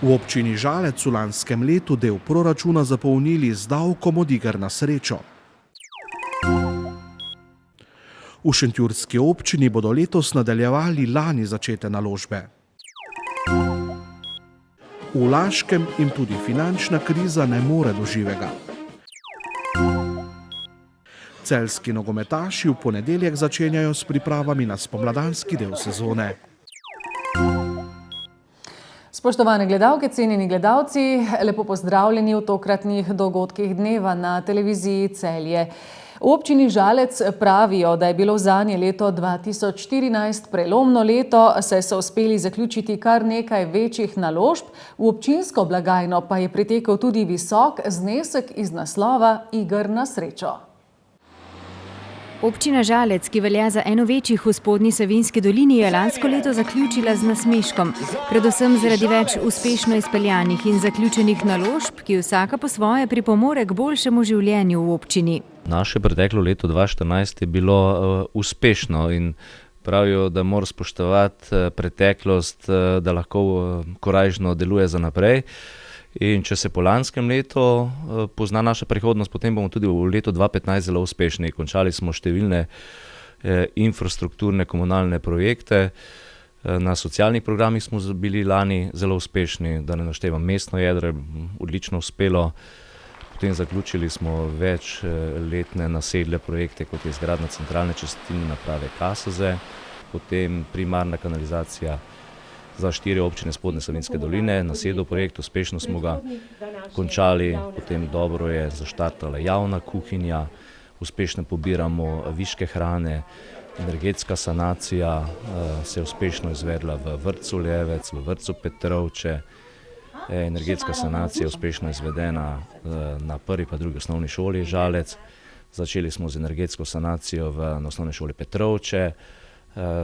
V občini Žalec v lanskem letu del proračuna zapolnili z davkom od iger na srečo. V šentjurski občini bodo letos nadaljevali lani začete naložbe. V Laškem jim tudi finančna kriza ne more do živega. Celjski nogometaši v ponedeljek začenjajo s pripravami na spomladanski del sezone. Spoštovane gledalke, cenjeni gledalci, lepo pozdravljeni v tokratnih dogodkih dneva na televiziji Celje. V občini Žalec pravijo, da je bilo zanje leto 2014 prelomno leto, saj so uspeli zaključiti kar nekaj večjih naložb, v občinsko blagajno pa je pritekel tudi visok znesek iz naslova iger na srečo. Občina Žalec, ki velja za eno večjih v Spodnji Savinjski dolini, je lansko leto zaključila z nasmeškom, predvsem zaradi več uspešno izpeljanih in zaključenih naložb, ki vsaka po svoje pripomore k boljšemu življenju v občini. Naše preteklo leto 2014 je bilo uspešno in pravijo, da mora spoštovati preteklost, da lahko korajžno deluje za naprej. In če se po lanskem letu pozna naša prihodnost, potem bomo tudi v letu 2015 zelo uspešni. Končali smo številne infrastrukturne komunalne projekte. Na socialnih programih smo bili lani zelo uspešni, da ne naštevam mestno jedro, odlično uspelo. Potem zaključili smo večletne nasedle projekte, kot je izgradnja centralne čistilne naprave Kasoze, potem primarna kanalizacija za 4 občine Spodnje Savinjske doline, nasedel projekt, uspešno smo ga končali, potem dobro je zaštartala javna kuhinja, uspešno pobiramo viške hrane, energetska sanacija se je uspešno izvedla v vrtcu Levec, v vrtcu Petrovče, energetska sanacija je uspešno izvedena na prvi pa drugi osnovni šoli Žalec, začeli smo z energetsko sanacijo na osnovni šoli Petrovče,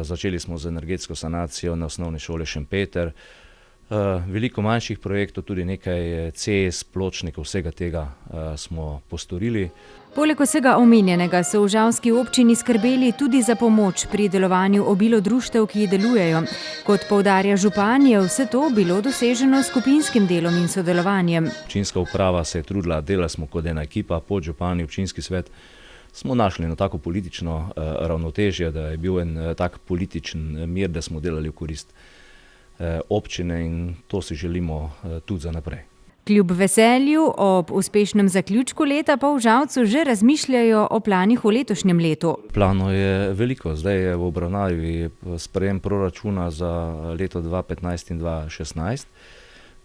začeli smo z energetsko sanacijo na osnovni šoli Šempeter. Veliko manjših projektov, tudi nekaj cest, pločnikov, vsega tega smo postorili. Poleg vsega omenjenega so v žalski občini skrbeli tudi za pomoč pri delovanju obilo društev, ki delujejo. Kot poudarja župan, je vse to bilo doseženo s skupinskim delom in sodelovanjem. Občinska uprava se je trudila, delali smo kot ena ekipa, podžupani, občinski svet. Smo našli eno tako politično ravnotežje, da je bil en tak političen mir, da smo delali v korist občine in to si želimo tudi za naprej. Kljub veselju ob uspešnem zaključku leta pa v Žalcu že razmišljajo o planih v letošnjem letu. Planov je veliko, zdaj je v obravnavi sprejem proračuna za leto 2015 in 2016.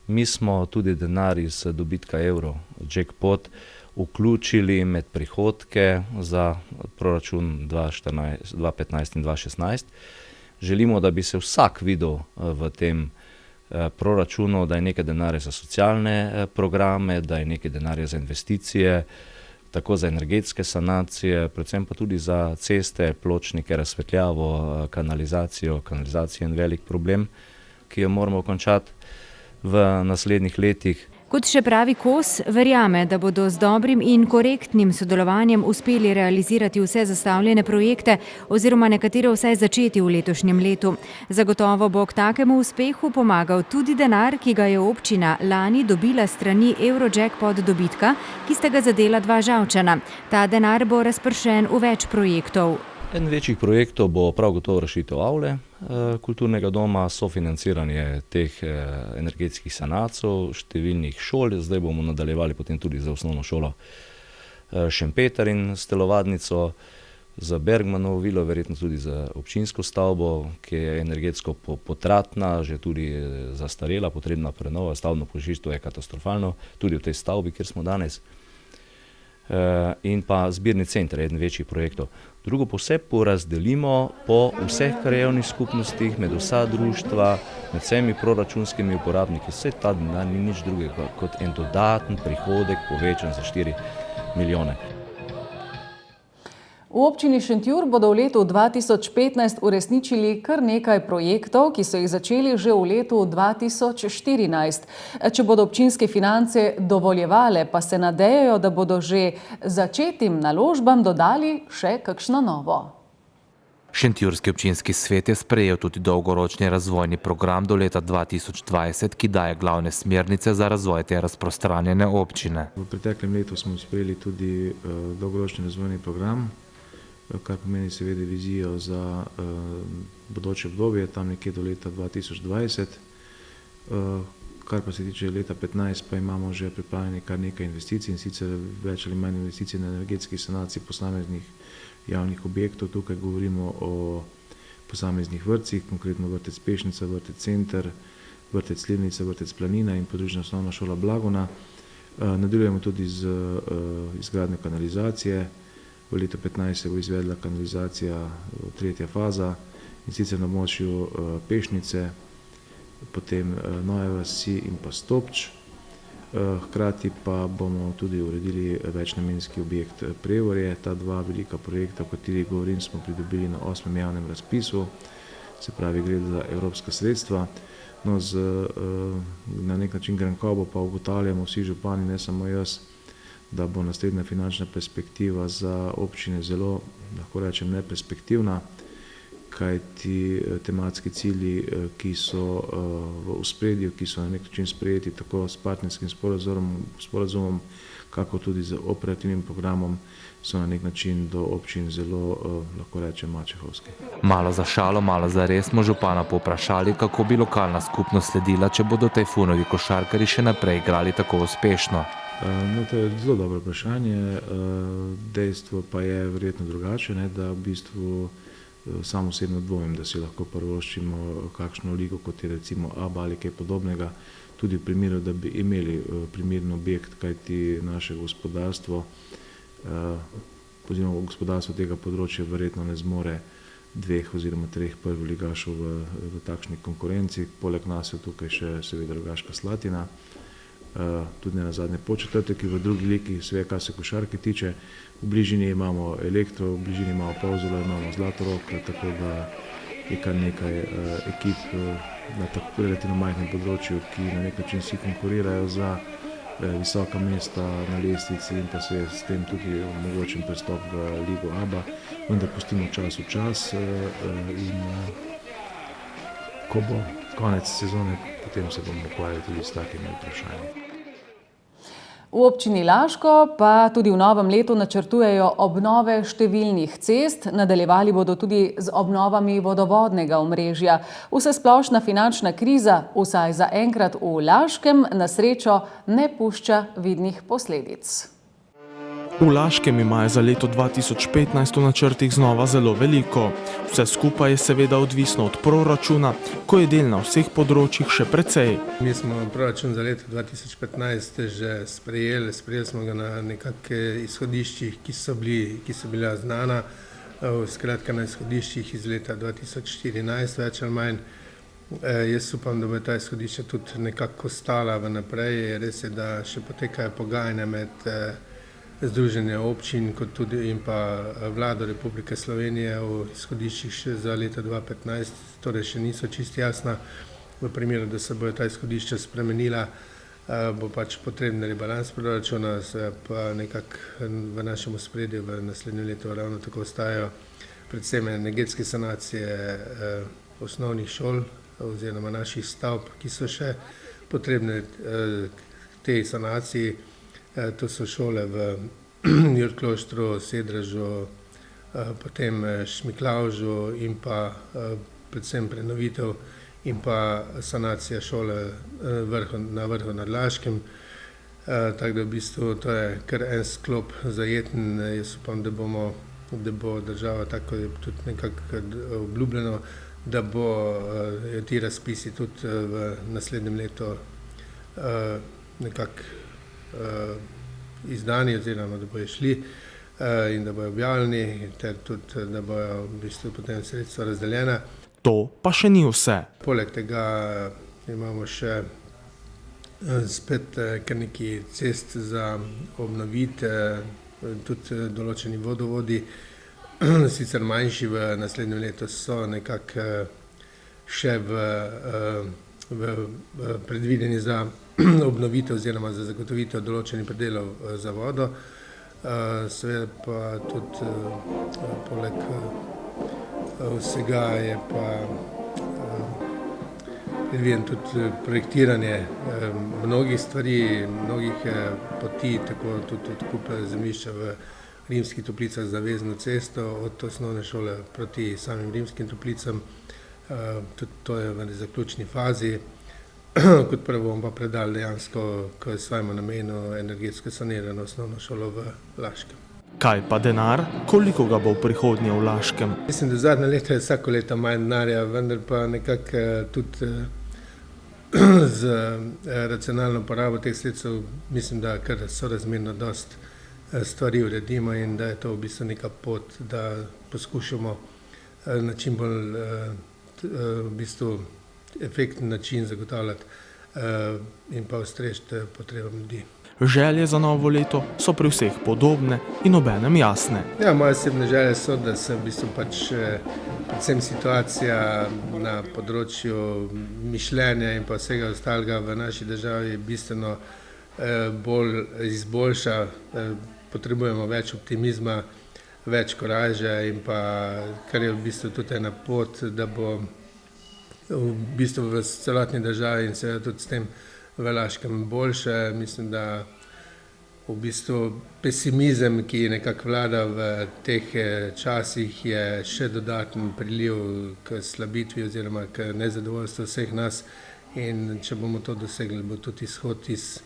Mi smo tudi denar iz dobitka Euro Jackpot vključili med prihodke za proračun 2015 in 2016. Želimo, da bi se vsak videl v tem proračunu, da je nekaj denarja za socialne programe, da je nekaj denarja za investicije, tako za energetske sanacije, predvsem pa tudi za ceste, pločnike, razsvetljavo, kanalizacijo. Kanalizacija je en velik problem, ki jo moramo končati v naslednjih letih. Kot še pravi Kos, verjame, da bodo z dobrim in korektnim sodelovanjem uspeli realizirati vse zastavljene projekte oziroma nekatere vsaj začeti v letošnjem letu. Zagotovo bo k takemu uspehu pomagal tudi denar, ki ga je občina lani dobila strani Eurojackpot dobitka, ki sta ga zadela 2 Žalčana. Ta denar bo razpršen v več projektov. En večjih projektov bo prav gotovo rešitev avle kulturnega doma, sofinanciranje teh energetskih sanacij, številnih šol. Zdaj bomo nadaljevali potem tudi za osnovno šolo Šempeter in s telovadnico, za Bergmanovo vilo, verjetno tudi za občinsko stavbo, ki je energetsko potratna, že tudi zastarela, potrebna prenova, stavbno pohištvo je katastrofalno, tudi v tej stavbi, kjer smo danes. In pa zbirni center, eden večjih projektov. Drugo pa vse porazdelimo po vseh krajevnih skupnostih, med vsa društva, med vsemi proračunskimi uporabniki. Vse ta denar ni nič drugega kot en dodaten prihodek, povečan za 4 milijone. V občini Šentjur bodo v letu 2015 uresničili kar nekaj projektov, ki so jih začeli že v letu 2014. Če bodo občinske finance dovoljevale, pa se nadejajo, da bodo že začetim naložbam dodali še kakšno novo. Šentjurski občinski svet je sprejel tudi dolgoročni razvojni program do leta 2020, ki daje glavne smernice za razvoj te razprostranjene občine. V preteklem letu smo sprejeli tudi dolgoročni razvojni program, kar pomeni seveda vizijo za bodoče obdobje, tam nekje do leta 2020. Kar pa se tiče leta 2015, pa imamo že pripravljeni kar nekaj investicij, in sicer več ali manj investicij na energetski sanaciji posameznih javnih objektov. Tukaj govorimo o posameznih vrtcih, konkretno vrtec Pešnica, vrtec Center, vrtec Slivnica, vrtec Planina in podružna osnovna šola Blagona. Nadaljujemo tudi z izgradnjo kanalizacije. V letu 2015 se bo izvedla kanalizacija, tretja faza, in sicer na območju Pešnice, potem Nove vasi in pa Stopč. Hkrati pa bomo tudi uredili večnamenski objekt Prevorje. Ta dva velika projekta, o katerih govorim, smo pridobili na 8. javnem razpisu, se pravi gre za evropska sredstva. No, na nek način grenkobo pa ugotavljamo vsi župani, ne samo jaz, da bo naslednja finančna perspektiva za občine zelo, lahko rečem, neperspektivna, kajti tematski cilji, ki so v ospredju, ki so na nek način sprejeti tako s partnerskim sporazumom, kako tudi z operativnim programom, so na nek način do občin zelo, lahko rečem, mačehovski. Malo za šalo, malo za res smo župana povprašali, kako bi lokalna skupnost sledila, če bodo Tajfunovi košarkarji še naprej igrali tako uspešno. No, to je zelo dobro vprašanje. Dejstvo pa je verjetno drugače, da v bistvu sam osebno dvomim, da si lahko privoščimo kakšno ligo, kot je recimo ABA ali kaj podobnega, tudi v primeru, da bi imeli primeren objekt, kajti naše gospodarstvo oziroma gospodarstvo tega področja verjetno ne zmore 2 oziroma 3 prvoligašov v takšni konkurenci. Poleg nas je tukaj še seveda Rogaška Slatina, tudi ne nazadnje Podčetrtek, ki v drugi ligi, sve kar se košarke tiče. V bližini imamo Elektro, v bližini imamo Polzelo, imamo Zlatorog, tako da je kar nekaj ekip na tako relativno majhnem področju, ki na nek način si konkurirajo za visoka mesta na lestvici in pa se s tem tudi omogočen prestop v ligo ABA, vendar pustimo čas v čas in ko bo konec sezone, potem se bomo ukvarjali tudi s takimi vprašanji. V občini Laško pa tudi v novem letu načrtujejo obnove številnih cest, nadaljevali bodo tudi z obnovami vodovodnega omrežja. Vsesplošna finančna kriza, vsaj zaenkrat v Laškem, na srečo ne pušča vidnih posledic. V Laškem imajo za leto 2015 v načrtih znova zelo veliko. Vse skupaj je seveda odvisno od proračuna, ko je del na vseh področjih še precej. Mi smo proračun za leto 2015 že sprejeli smo ga na nekakšnih izhodiščih, ki so bila znana, skratka na izhodiščih iz leta 2014, več ali manj. Jaz upam, da bo ta izhodišča tudi nekako ostala vnaprej. Res je, da še potekajo pogajanja med Združenje občin kot tudi in pa vlado Republike Slovenije v izhodiščih še za leto 2015, torej še niso čisto jasna. V primeru, da se bojo ta izhodišča spremenila, bo pač potreben rebalans proračuna, pa nekako v našem ospredju v naslednjem letu ravno tako ostajajo predvsem energetske sanacije osnovnih šol oziroma naših stavb, ki so še potrebne tej sanaciji. To so šole v Jurkloštru, Sedražu, potem Šmiklavžu in pa predvsem prenovitev in pa sanacija šole na Vrhu nad Laškem. Tako da v bistvu to je kar en sklop zajeten. Jaz upam, da bo država, tako je tudi nekako obljubljeno, da bo ti razpisi tudi v naslednjem letu nekako izdani oziroma da bojo šli in da bojo objavljeni ter tudi, da bojo v bistvu potem sredstva razdeljena. To pa še ni vse. Poleg tega imamo še spet kar nekaj cest za obnoviti, tudi določeni vodovodi, sicer manjši v naslednjem letu so nekako še predvideni za obnovitev oziroma za zagotovitev določenih predelov za vodo. Seveda pa tudi poleg vsega je pa predviden tudi projektiranje mnogih stvari, mnogih poti, tako tudi odkup zemljišča v Rimskih Toplicah za vezno cesto od osnovne šole proti samim Rimskim Toplicam. Tudi to je v zaključni fazi. Kot prvo bomo pa predali dejansko k svojemu namenu energetsko sanirano osnovno šolo v Laškem. Kaj pa denar? Koliko ga bo v prihodnje v Laškem? Mislim, da zadnje leto je vsako leto manj denarja, vendar pa nekako tudi z racionalno porabo teh sredstev mislim, da kar sorazmerno dosti stvari uredimo in da je to v bistvu neka pot, da poskušamo na čim bolj v bistvu efekten način zagotavljati in pa ustrežiti potrebam ljudi. Želje za novo leto so pri vseh podobne in obenem jasne. Ja, moje osebne želje so, da se v bistvu predvsem situacija na področju mišljenja in pa vsega ostalega v naši državi bistveno bolj izboljša. Potrebujemo več optimizma, več korajže in pa kar je v bistvu tudi ena pot, da bo v bistvu v celotni državi in seveda tudi s tem v Laškem boljše. Mislim, da v bistvu pesimizem, ki nekako vlada v teh časih, je še dodaten priliv k slabitvi oziroma k nezadovoljstvu vseh nas in če bomo to dosegli, bo tudi izhod iz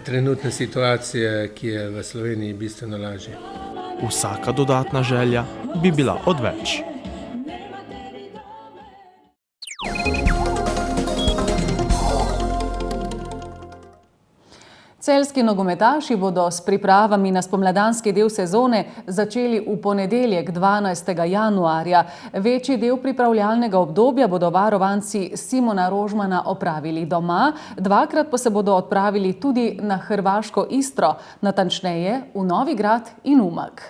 trenutne situacije, ki je v Sloveniji bistveno lažje. Vsaka dodatna želja bi bila odveč. Celjski nogometaši bodo s pripravami na spomladanski del sezone začeli v ponedeljek 12. januarja. Večji del pripravljalnega obdobja bodo varovanci Simona Rožmana opravili doma, dvakrat pa se bodo odpravili tudi na hrvaško Istro, natančneje v Novigrad in Umag.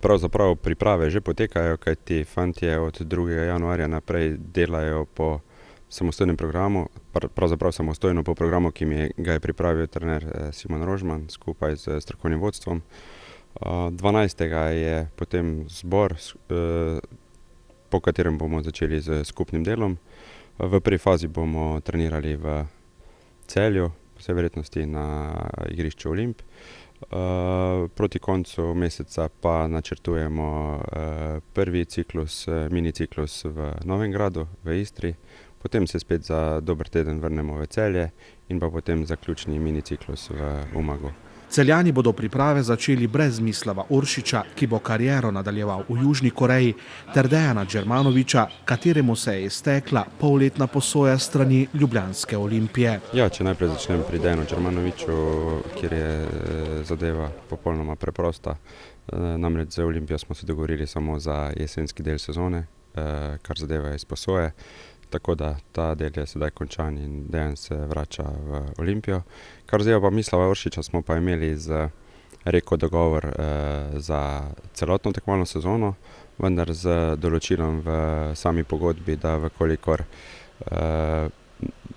Pravzaprav priprave že potekajo, kajti fantje od 2. januarja naprej delajo po samostojnem programu, pravzaprav samostojno po programu, ki ga je pripravil trener Simon Rožman skupaj z strokovnim vodstvom. 12. je potem zbor, po katerem bomo začeli z skupnim delom. V prvi fazi bomo trenirali v Celju, po vsej verjetnosti na igrišču Olimp. Proti koncu meseca pa načrtujemo prvi ciklus, mini ciklus v Novem Gradu, v Istri. Potem se spet za dober teden vrnemo v Celje in pa potem zaključni miniciklus v Umagu. Celjani bodo priprave začeli brez Mislava Uršiča, ki bo kariero nadaljeval v Južni Koreji, ter Dejana Đermanovića, kateremu se je iztekla polletna posoja strani ljubljanske Olimpije. Ja, če najprej začnem pri Dejanu Đermanoviću, kjer je zadeva popolnoma preprosta. Namreč za Olimpijo smo se dogovorili samo za jesenski del sezone, kar zadeva iz posoje. Tako da ta del je sedaj končan in Dejan se vrača v Olimpijo. Kar zdaj pa Mislava Uršiča smo pa imeli z Reko dogovor za celotno tekmovalno sezono, vendar z določilom v sami pogodbi, da vkolikor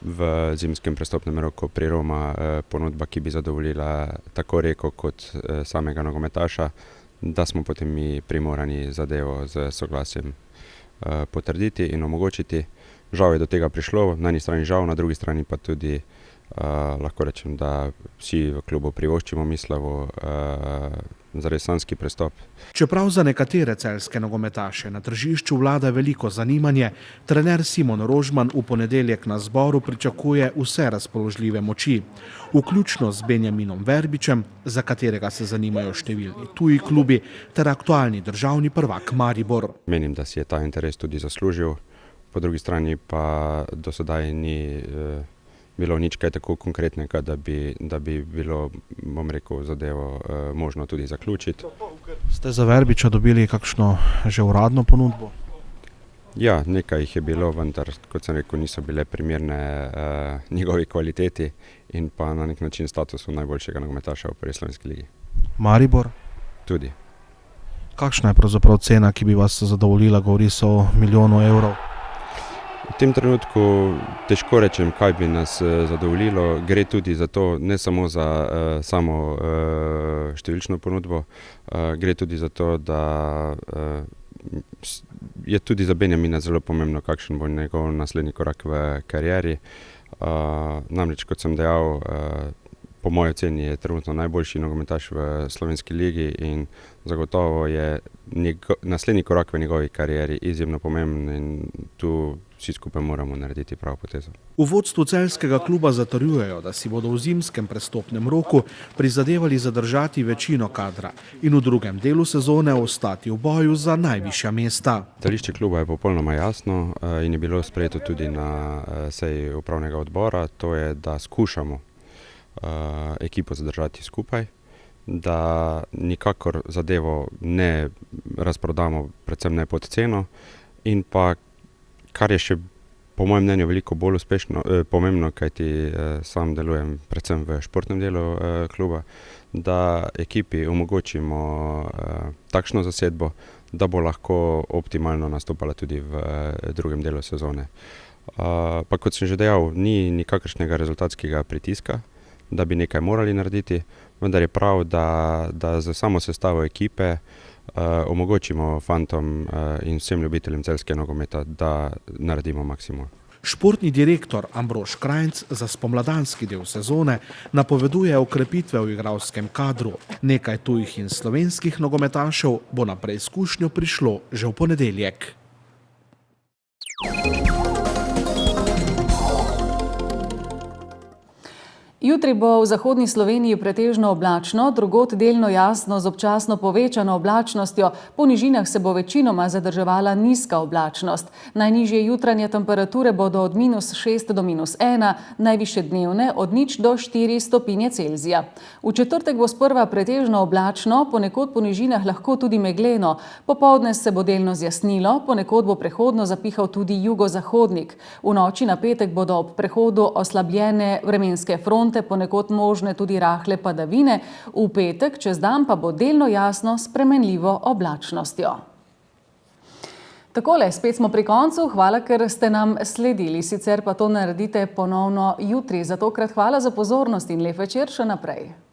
v zimskem prestopnem roku priroma ponudba, ki bi zadovoljila tako Reko kot samega nogometaša, da smo potem mi primorani zadevo z soglasjem potrditi in omogočiti. Žal je do tega prišlo, na eni strani žal, na drugi strani pa tudi lahko rečem, da vsi v klubu privoščimo Mislavu zares sanjski prestop. Čeprav za nekatere celjske nogometaše na tržišču vlada veliko zanimanje, trener Simon Rožman v ponedeljek na zboru pričakuje vse razpoložljive moči, vključno z Benjaminom Verbičem, za katerega se zanimajo številni tuji klubi, ter aktualni državni prvak Maribor. Menim, da si je ta interes tudi zaslužil. Po drugi strani pa do sedaj ni bilo nič kaj tako konkretnega, da bi bilo, bom rekel, zadevo možno tudi zaključiti. Ste za Verbiča dobili kakšno že uradno ponudbo? Ja, nekaj jih je bilo, vendar, kot sem rekel, niso bile primerne njegovi kvaliteti in pa na nek način statusu najboljšega nogometaša v prvi slovenski ligi. Maribor? Tudi. Kakšna je pravzaprav cena, ki bi vas zadovoljila, govori se o 1 milijon evrov? V tem trenutku težko rečem, kaj bi nas zadovoljilo. Gre tudi za to, ne samo za samo številčno ponudbo, gre tudi za to, da je tudi za Benjamina zelo pomembno, kakšen bo njegov naslednji korak v karieri. Namreč, kot sem dejal, po moji oceni je trenutno najboljši nogometaš v slovenski ligi in zagotovo je naslednji korak v njegovi karieri izjemno pomemben in tu vsi skupaj moramo narediti pravo potezo. V vodstvu celjskega kluba zatrjujejo, da si bodo v zimskem prestopnem roku prizadevali zadržati večino kadra in v drugem delu sezone ostati v boju za najvišja mesta. Stališče kluba je popolnoma jasno in je bilo sprejeto tudi na seji upravnega odbora, to je, da skušamo ekipo zadržati skupaj, da nikakor zadevo ne razprodamo, predvsem ne pod ceno in pa, kar je še po mojem mnenju veliko bolj pomembno, kajti sam delujem predvsem v športnem delu kluba, da ekipi omogočimo takšno zasedbo, da bo lahko optimalno nastopala tudi v drugem delu sezone. Pa kot sem že dejal, ni nikakršnega rezultatskega pritiska, da bi nekaj morali narediti, vendar je prav, da za samo sestavo ekipe omogočimo fantom in vsem ljubiteljem celjskega nogometa, da naredimo maksimum. Športni direktor Ambrož Krajnc za spomladanski del sezone napoveduje okrepitve v igralskem kadru. Nekaj tujih in slovenskih nogometašev bo na preizkušnjo prišlo že v ponedeljek. Jutri bo v zahodni Sloveniji pretežno oblačno, drugod delno jasno z občasno povečano oblačnostjo, po nižinah se bo večinoma zadrževala nizka oblačnost. Najnižje jutranje temperature bodo od -6 do -1, najvišje dnevne od 0 do 4 stopinje Celzija. V četrtek bo sprva pretežno oblačno, ponekod po nižinah lahko tudi megleno. Popoldne se bo delno zjasnilo, ponekod bo prehodno zapihal tudi jugozahodnik. V noči na petek bodo ob prehodu oslabljene vremenske fronte, ponekod možne tudi rahle padavine, v petek čez dan pa bo delno jasno s spremenljivo oblačnostjo. Takole, spet smo pri koncu, hvala, ker ste nam sledili, sicer pa to naredite ponovno jutri. Za tokrat hvala za pozornost in lep večer še naprej.